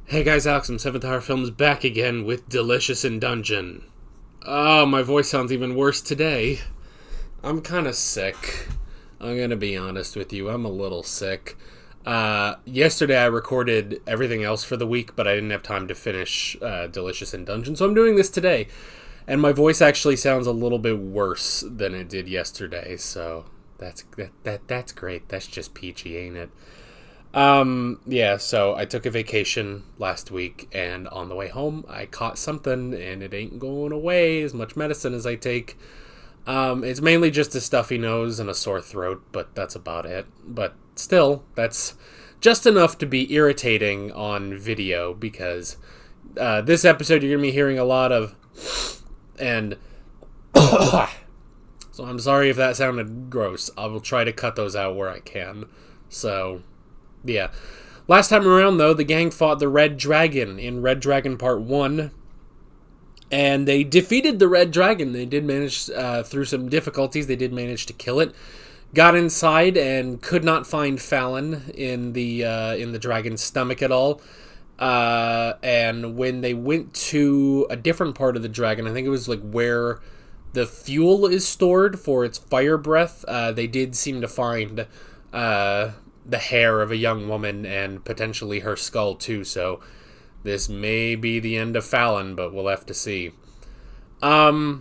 Hey guys, Alex from 7th Hour Films back again with Delicious in Dungeon. Oh, my voice sounds even worse today. I'm kind of sick. I'm gonna be honest with you, I'm a little sick. Yesterday I recorded everything else for the week, but I didn't have time to finish Delicious in Dungeon, so I'm doing this today. And my voice actually sounds a little bit worse than it did yesterday, so that's great. That's just peachy, ain't it? Yeah, so I took a vacation last week, and on the way home, I caught something, and it ain't going away as much medicine as I take. It's mainly just a stuffy nose and a sore throat, but that's about it. But still, that's just enough to be irritating on video, because this episode you're going to be hearing a lot of, and so I'm sorry if that sounded gross. I will try to cut those out where I can. So yeah. Last time around, though, the gang fought the Red Dragon in Red Dragon Part 1. And they defeated the Red Dragon. They did manage, through some difficulties, they did manage to kill it. Got inside and could not find Fallon in the dragon's stomach at all. And when they went to a different part of the dragon, I think it was like where the fuel is stored for its fire breath, they did seem to find the hair of a young woman and potentially her skull too, so this may be the end of Fallon, but we'll have to see. Yeah.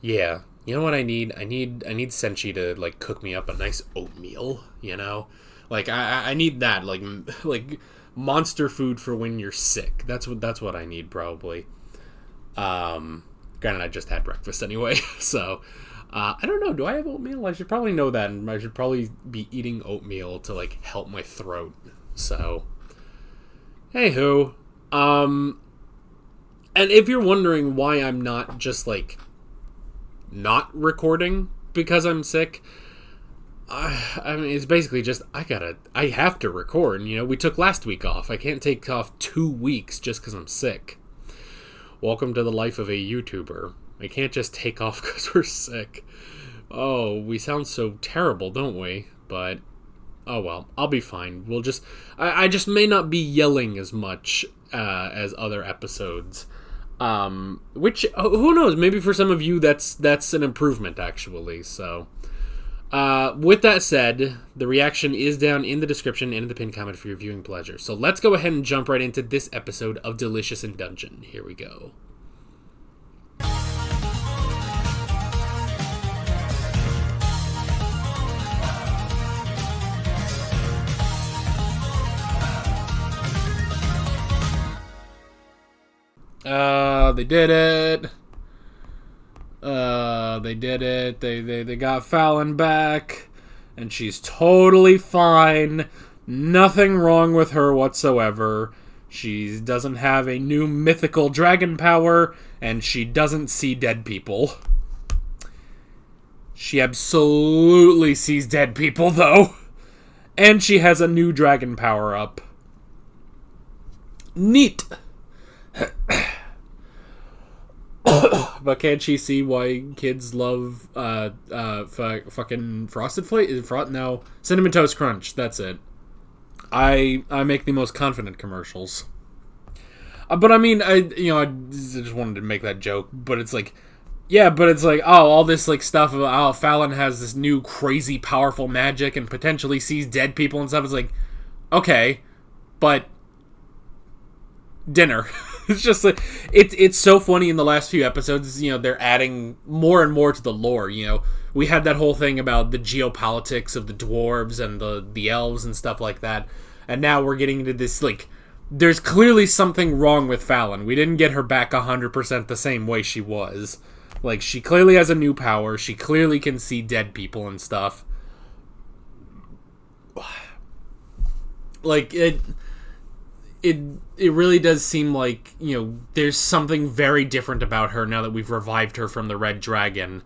You know what I need? I need Senshi to, like, cook me up a nice oatmeal, you know? Like, I need that, like monster food for when you're sick. That's what I need, probably. Granted, I just had breakfast anyway, so I don't know. Do I have oatmeal? I should probably know that, and I should probably be eating oatmeal to, like, help my throat. So, anywho, and if you're wondering why I'm not just, like, not recording because I'm sick, I mean, it's basically just, I have to record, you know? We took last week off. I can't take off 2 weeks just because I'm sick. Welcome to the life of a YouTuber. I can't just take off because we're sick. Oh, we sound so terrible, don't we? But, oh well, I'll be fine. We'll just, I just may not be yelling as much as other episodes. Which, who knows, maybe for some of you that's an improvement, actually. So, with that said, the reaction is down in the description and in the pinned comment for your viewing pleasure. So let's go ahead and jump right into this episode of Delicious in Dungeon. Here we go. They did it. They did it. They got Fallon back, and she's totally fine. Nothing wrong with her whatsoever. She doesn't have a new mythical dragon power, and she doesn't see dead people. She absolutely sees dead people, though. And she has a new dragon power up. Neat. But can't she see why kids love fucking Frosted Flakes? No, Cinnamon Toast Crunch. That's it. I make the most confident commercials. But I mean, I just wanted to make that joke. But it's like, yeah, but it's like, oh, all this like stuff about Fallon has this new crazy powerful magic and potentially sees dead people and stuff. It's like, okay, but dinner. It's just like, it's so funny in the last few episodes, you know, they're adding more and more to the lore, you know. We had that whole thing about the geopolitics of the dwarves and the elves and stuff like that. And now we're getting into this, like, there's clearly something wrong with Fallon. We didn't get her back 100% the same way she was. Like, she clearly has a new power. She clearly can see dead people and stuff. Like, it really does seem like, you know, there's something very different about her now that we've revived her from the Red Dragon.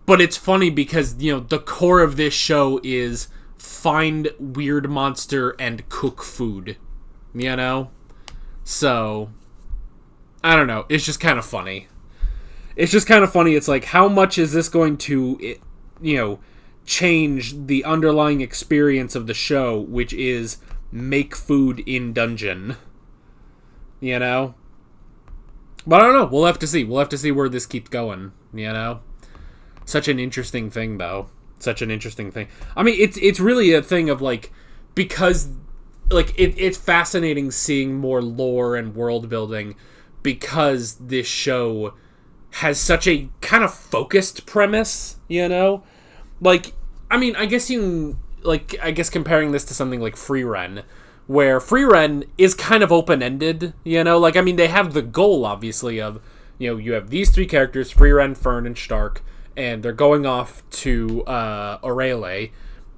But it's funny because, you know, the core of this show is find weird monster and cook food, you know? So, I don't know. It's just kind of funny. It's like, how much is this going to, you know, change the underlying experience of the show, which is make food in dungeon. You know? But I don't know. We'll have to see. We'll have to see where this keeps going. You know? Such an interesting thing, though. Such an interesting thing. I mean, it's really a thing of, like, because, like, it's fascinating seeing more lore and world building because this show has such a kind of focused premise, you know? Like, I mean, I guess comparing this to something like Frieren, where Frieren is kind of open-ended, you know? Like, I mean, they have the goal, obviously, of, you know, you have these three characters, Frieren, Fern, and Stark, and they're going off to Orele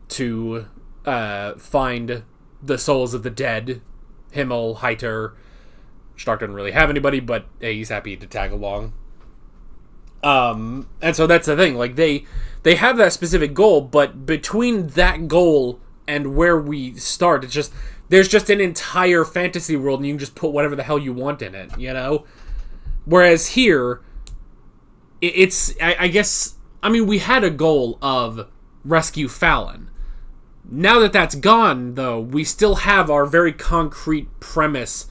to find the souls of the dead. Himmel, Heiter. Stark doesn't really have anybody, but hey, he's happy to tag along. And so that's the thing. Like, they have that specific goal, but between that goal and where we start, it's just there's just an entire fantasy world, and you can just put whatever the hell you want in it, you know? Whereas here, it's, I guess, I mean, we had a goal of rescue Fallon. Now that that's gone, though, we still have our very concrete premise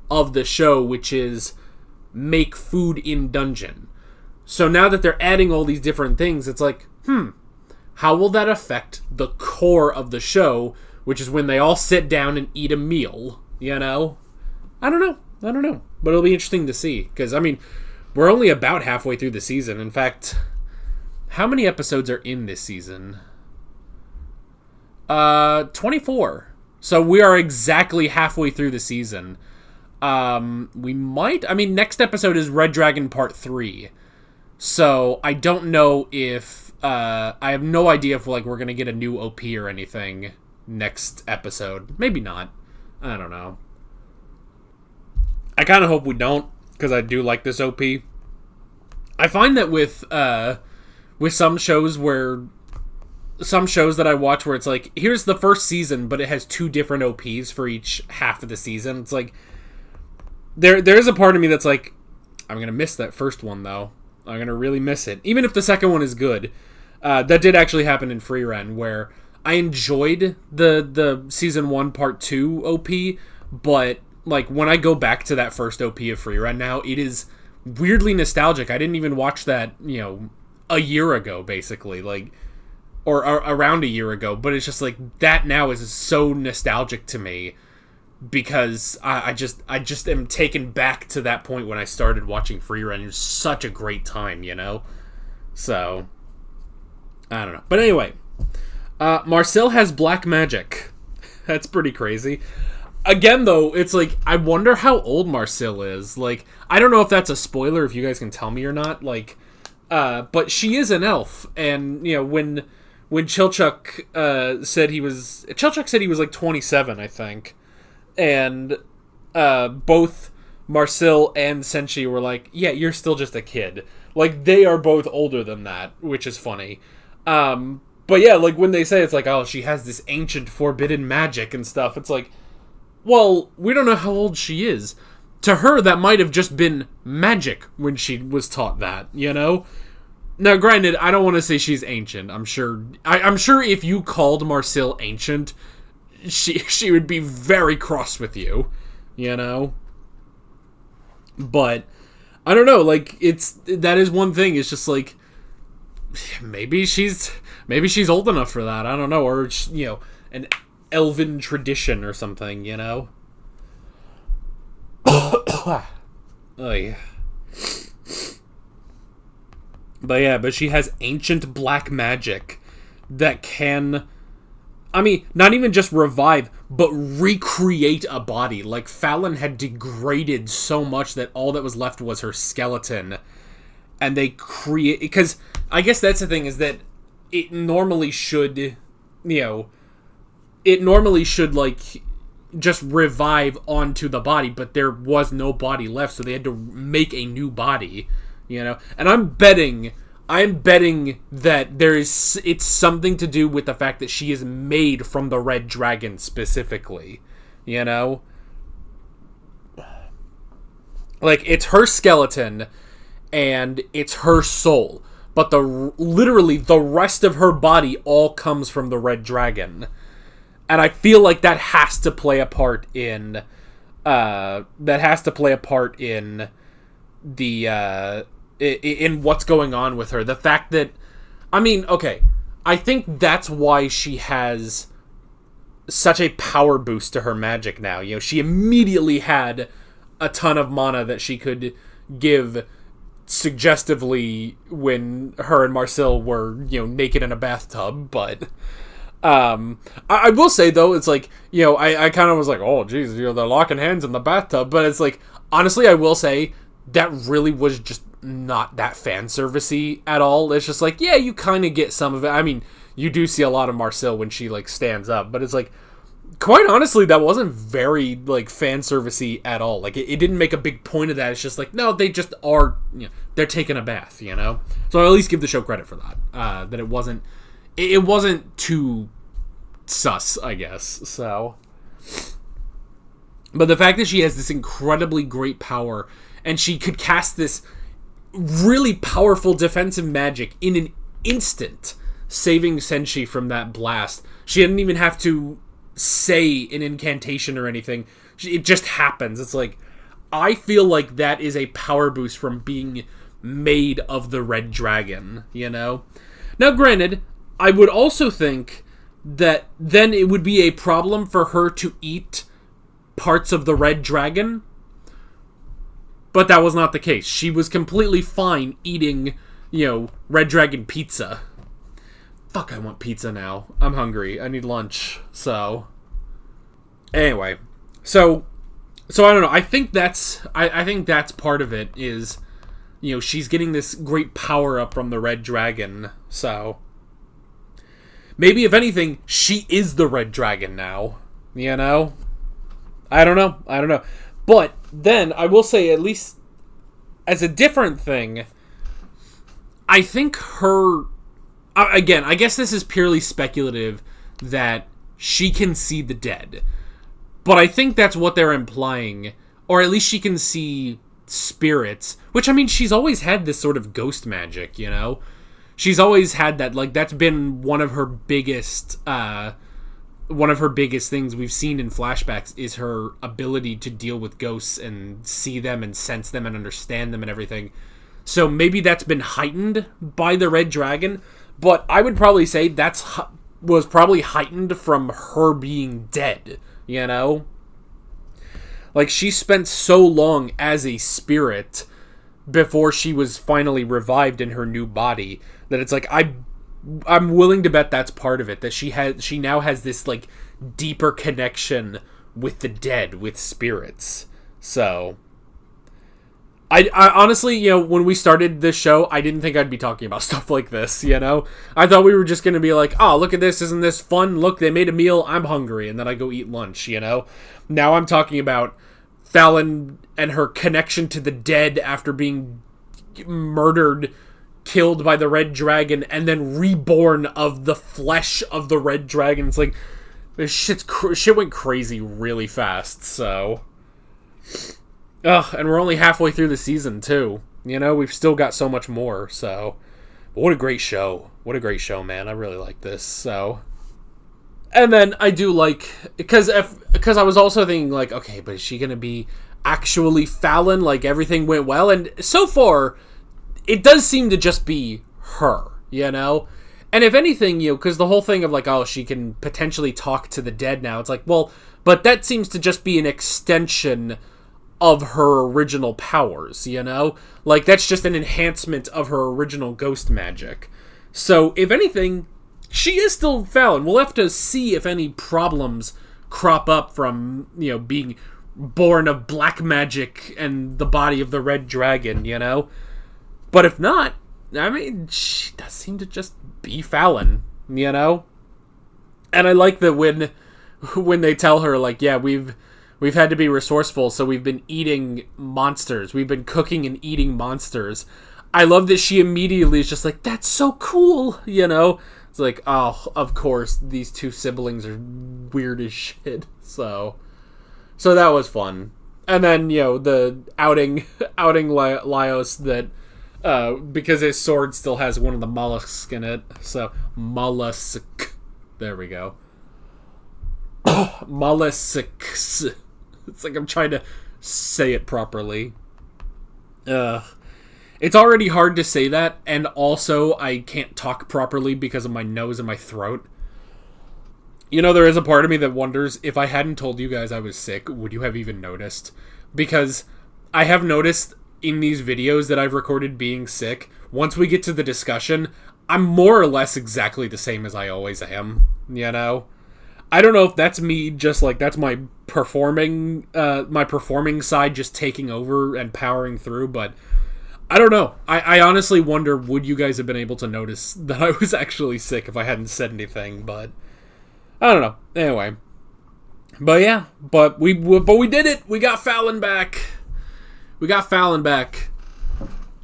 of the show, which is make food in dungeon. So now that they're adding all these different things, it's like, how will that affect the core of the show, which is when they all sit down and eat a meal, you know? I don't know. But it'll be interesting to see, because, I mean, we're only about halfway through the season. In fact, how many episodes are in this season? 24. So we are exactly halfway through the season. Next episode is Red Dragon Part 3. So I don't know if, I have no idea if, like, we're gonna get a new OP or anything next episode. Maybe not. I don't know. I kind of hope we don't, because I do like this OP. I find that with some shows that I watch where it's like, here's the first season, but it has 2 different OPs for each half of the season. It's like, there's a part of me that's like, I'm going to miss that first one, though. I'm going to really miss it. Even if the second one is good. That did actually happen in Frieren, where I enjoyed the season 1 part 2 OP, but, like, when I go back to that first OP of Frieren now, it is weirdly nostalgic. I didn't even watch that, you know, a year ago, basically, like, or around a year ago, but it's just like, that now is so nostalgic to me, because I just am taken back to that point when I started watching Frieren. It was such a great time, you know? So, I don't know. But anyway, Marcel has black magic. That's pretty crazy. Again, though, it's like, I wonder how old Marcel is. Like, I don't know if that's a spoiler, if you guys can tell me or not. Like, but she is an elf, and, you know, when Chilchuk said he was like 27, I think, and both Marcel and Senshi were like, yeah, you're still just a kid. Like, they are both older than that, which is funny. But yeah, like, when they say it's like, oh, she has this ancient forbidden magic and stuff, it's like, well, we don't know how old she is. To her, that might have just been magic when she was taught that, you know? Now, granted, I don't want to say she's ancient. I'm sure if you called Marcel ancient, she would be very cross with you, you know? But I don't know, like, that is one thing. It's just like, maybe she's old enough for that. I don't know, or, you know, an elven tradition or something, you know? Oh yeah. But she has ancient black magic that can, I mean, not even just revive, but recreate a body. Like, Fallon had degraded so much that all that was left was her skeleton. And they create, because I guess that's the thing, is that it normally should, you know, like, just revive onto the body, but there was no body left, so they had to make a new body, you know? And I'm betting that it's something to do with the fact that she is made from the red dragon specifically, you know? Like, it's her skeleton, and it's her soul, but literally the rest of her body all comes from the red dragon. And I feel like that has to play a part in the in what's going on with her. The fact that, I mean, okay, I think that's why she has such a power boost to her magic now. You know, she immediately had a ton of mana that she could give suggestively when her and Marcel were, you know, naked in a bathtub. But I will say, though, it's like, you know, I kind of was like, oh, geez, you know, they're locking hands in the bathtub. But it's like, honestly, I will say that really was just not that fan servicey at all. It's just like, yeah, you kind of get some of it. I mean, you do see a lot of Marcel when she, like, stands up, but it's like, quite honestly, that wasn't very, like, fan servicey at all. Like, it didn't make a big point of that. It's just like, no, they just are, you know, they're taking a bath, you know? So I'll at least give the show credit for that. That it wasn't too sus, I guess. So, but the fact that she has this incredibly great power, and she could cast this really powerful defensive magic in an instant, saving Senshi from that blast. She didn't even have to say an incantation or anything. It just happens. It's like, I feel like that is a power boost from being made of the Red Dragon, you know? Now, granted, I would also think that then it would be a problem for her to eat parts of the Red Dragon, but that was not the case. She was completely fine eating, you know, Red Dragon pizza. Fuck, I want pizza now. I'm hungry. I need lunch. So, anyway. So I don't know. I think that's part of it is, you know, she's getting this great power up from the Red Dragon. So, maybe if anything, she is the Red Dragon now. You know? I don't know. But then, I will say, at least as a different thing, I think her... Again, I guess this is purely speculative that she can see the dead. But I think that's what they're implying. Or at least she can see spirits. Which, I mean, she's always had this sort of ghost magic, you know? She's always had that. Like, that's been one of her biggest things we've seen in flashbacks is her ability to deal with ghosts and see them and sense them and understand them and everything. So maybe that's been heightened by the Red Dragon, but I would probably say was probably heightened from her being dead, you know? Like, she spent so long as a spirit before she was finally revived in her new body that it's like, I'm willing to bet that's part of it, that she now has this, like, deeper connection with the dead, with spirits. So, I honestly, you know, when we started this show, I didn't think I'd be talking about stuff like this, you know? I thought we were just going to be like, oh, look at this, isn't this fun? Look, they made a meal, I'm hungry, and then I go eat lunch, you know? Now I'm talking about Fallon and her connection to the dead after being murdered, killed by the Red Dragon, and then reborn of the flesh of the Red Dragon. It's like, this shit went crazy really fast, so... Ugh, and we're only halfway through the season, too. You know, we've still got so much more, so... But what a great show. What a great show, man. I really like this, so... And then I do like... Because I was also thinking, like, okay, but is she gonna be actually Fallon? Like, everything went well? And so far, it does seem to just be her, you know? And if anything, you know, because the whole thing of, like, oh, she can potentially talk to the dead now. It's like, well, but that seems to just be an extension of her original powers, you know? Like, that's just an enhancement of her original ghost magic. So, if anything, she is still Fallon. We'll have to see if any problems crop up from, you know, being born of black magic and the body of the Red Dragon, you know? But if not, I mean, she does seem to just be Fallon, you know? And I like that when they tell her, like, yeah, we've had to be resourceful, so we've been eating monsters. We've been cooking and eating monsters. I love that she immediately is just like, that's so cool, you know? It's like, oh, of course, these two siblings are weird as shit. So that was fun. And then, you know, the outing Laios that, because his sword still has one of the mollusks in it. So, mollusk. There we go. mollusks. It's like I'm trying to say it properly. It's already hard to say that, and also I can't talk properly because of my nose and my throat. You know, there is a part of me that wonders, if I hadn't told you guys I was sick, would you have even noticed? Because I have noticed in these videos that I've recorded being sick, once we get to the discussion, I'm more or less exactly the same as I always am, you know? I don't know if that's me, just like, that's my performing side just taking over and powering through, but I don't know. I honestly wonder, would you guys have been able to notice that I was actually sick if I hadn't said anything, but I don't know. Anyway. But yeah, but we did it! We got Fallon back! We got Fallon back.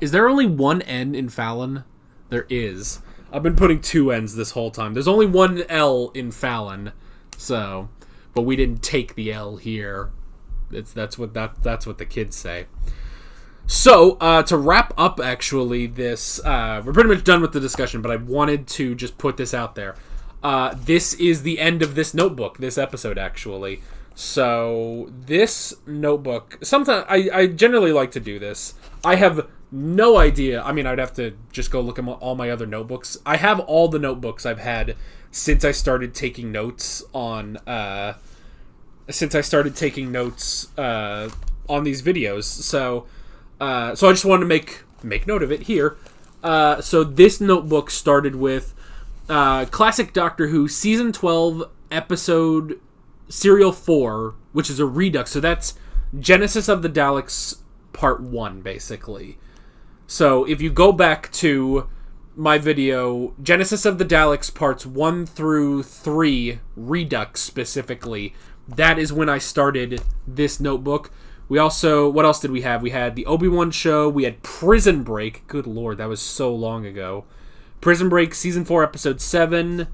Is there only one N in Fallon? There is. I've been putting 2 N's this whole time. There's only one L in Fallon. So, but we didn't take the L here. That's what the kids say. So, to wrap up, actually, this, we're pretty much done with the discussion, but I wanted to just put this out there. This is the end of this notebook, this episode, actually. So, this notebook, sometimes, I generally like to do this. I have no idea. I mean, I'd have to just go look at all my other notebooks. I have all the notebooks I've had since I started taking notes on, on these videos. So I just wanted to make note of it here. So this notebook started with classic Doctor Who season 12 episode serial 4, which is a redux. So that's Genesis of the Daleks part 1, basically. So if you go back to my video, Genesis of the Daleks parts 1 through 3, redux specifically, that is when I started this notebook. We also, what else did we have? We had the Obi-Wan show. We had Prison Break. Good lord, that was so long ago. Prison Break, season 4, episode 7.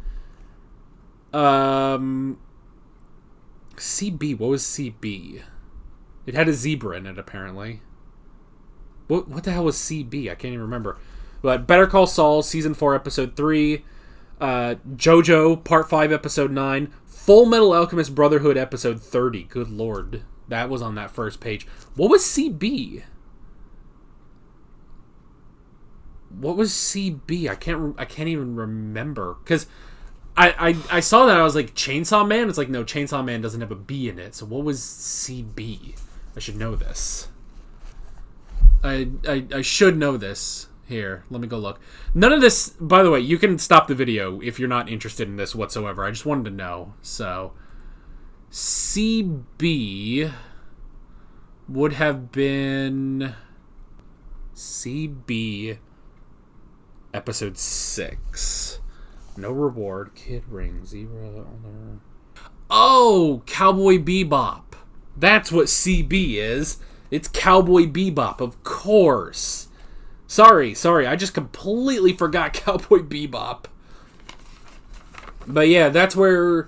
CB, what was CB? It had a zebra in it, apparently. What the hell was CB? I can't even remember. But Better Call Saul, season 4, episode 3. JoJo, part 5, episode 9. Full Metal Alchemist Brotherhood, episode 30. Good lord. That was on that first page. What was CB? What was CB? I can't even remember. Because I saw that, I was like, Chainsaw Man? It's like, no, Chainsaw Man doesn't have a B in it. So what was CB? I should know this. I should know this. Here, let me go look. None of this, by the way, you can stop the video if you're not interested in this whatsoever. I just wanted to know. So, CB would have been CB episode 6. No reward. Kid ring. 0. Oh, Cowboy Bebop. That's what CB is. It's Cowboy Bebop, of course. Sorry, I just completely forgot Cowboy Bebop. But yeah, that's where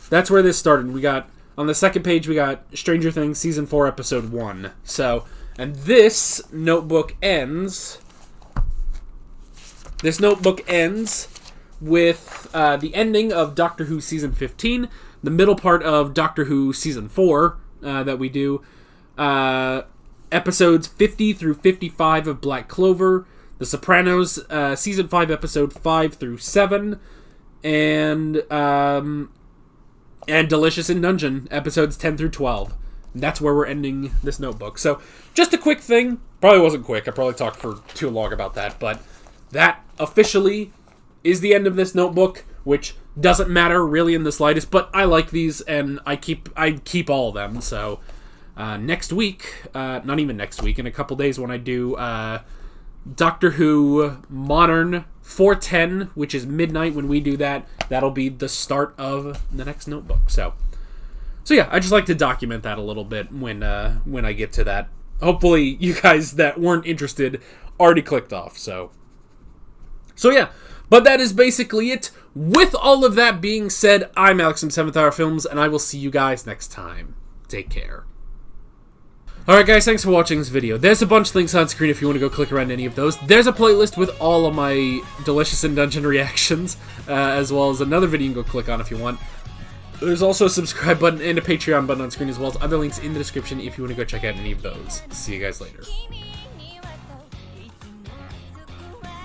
this started. We got, on the second page, we got Stranger Things season 4, episode 1. So, and this notebook ends with the ending of Doctor Who season 15, the middle part of Doctor Who season 4 that we do. Episodes 50 through 55 of Black Clover, The Sopranos, season 5, episode 5 through 7, and Delicious in Dungeon, episodes 10 through 12. And that's where we're ending this notebook. So, just a quick thing. Probably wasn't quick. I probably talked for too long about that, but that officially is the end of this notebook, which doesn't matter really in the slightest, but I like these, and I keep all of them, so next week, not even next week, in a couple days when I do Doctor Who Modern 410, which is midnight when we do that, that'll be the start of the next notebook. So yeah, I just like to document that a little bit when I get to that. Hopefully you guys that weren't interested already clicked off, so yeah. But that is basically it. With all of that being said, I'm Alex from 7th Hour Films, and I will see you guys next time. Take care. Alright guys, thanks for watching this video. There's a bunch of links on screen if you want to go click around any of those. There's a playlist with all of my Delicious in Dungeon reactions, as well as another video you can go click on if you want. There's also a subscribe button and a Patreon button on screen, as well as other links in the description if you want to go check out any of those. See you guys later.